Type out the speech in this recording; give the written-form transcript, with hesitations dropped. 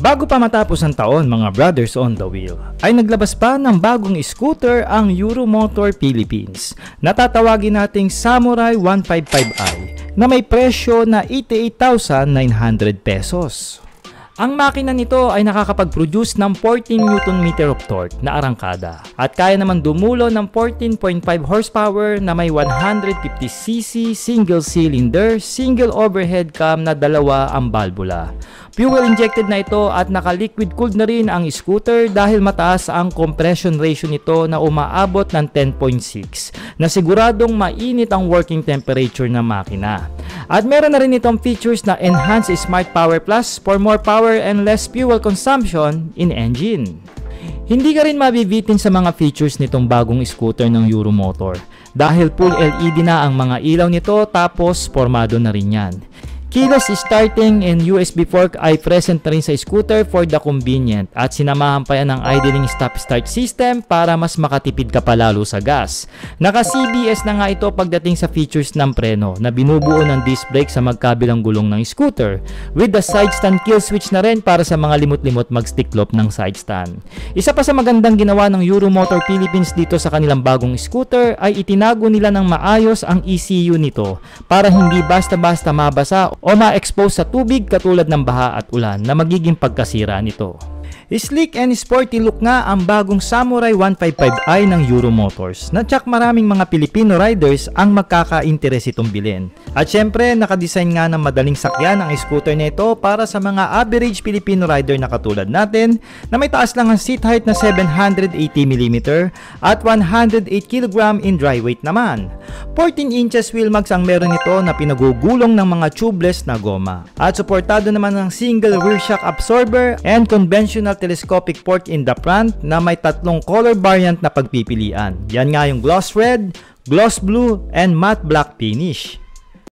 Bago pa matapos ang taon mga brothers on the wheel, ay naglabas pa ng bagong scooter ang Euromotor Philippines na tatawagin nating Samurai 155i na may presyo na 88,900 pesos. Ang makina nito ay nakakapag-produce ng 14 Nm of torque na arangkada at kaya naman dumulo ng 14.5 horsepower na may 150cc single cylinder, single overhead cam na dalawa ang balbula. Fuel injected na ito at naka-liquid cooled na rin ang scooter dahil mataas ang compression ratio nito na umaabot ng 10.6 na siguradong mainit ang working temperature ng makina. At meron na rin itong features na Enhanced Smart Power Plus for more power and less fuel consumption in engine. Hindi ka rin mabibitin sa mga features nitong bagong scooter ng Euromotor dahil full LED na ang mga ilaw nito tapos formado na rin yan. Keyless starting and USB fork ay present na rin sa scooter for the convenient at sinamahan pa yan ng idling stop-start system para mas makatipid ka pa lalo sa gas. Naka-CBS na nga ito pagdating sa features ng preno na binubuo ng disc brake sa magkabilang gulong ng scooter with the side stand kill switch na rin para sa mga limot-limot mag-sticklop ng side stand. Isa pa sa magandang ginawa ng Euromotor Philippines dito sa kanilang bagong scooter ay itinago nila ng maayos ang ECU nito para hindi basta-basta mabasa o ma-expose sa tubig katulad ng baha at ulan na magiging pagkasira nito. Sleek and sporty look nga ang bagong Samurai 155i ng Euromotors na tsak maraming mga Pilipino riders ang magkaka-interes itong bilhin. At syempre nakadesign nga ng madaling sakyan ang scooter na ito para sa mga average Filipino rider na katulad natin na may taas lang ang seat height na 780mm at 108kg in dry weight naman. 14 inches wheel mags ang meron nito na pinagugulong ng mga tubeless na goma. At suportado naman ng single rear shock absorber and conventional telescopic port in the front na may tatlong color variant na pagpipilian. Yan nga yung gloss red, gloss blue, and matte black finish.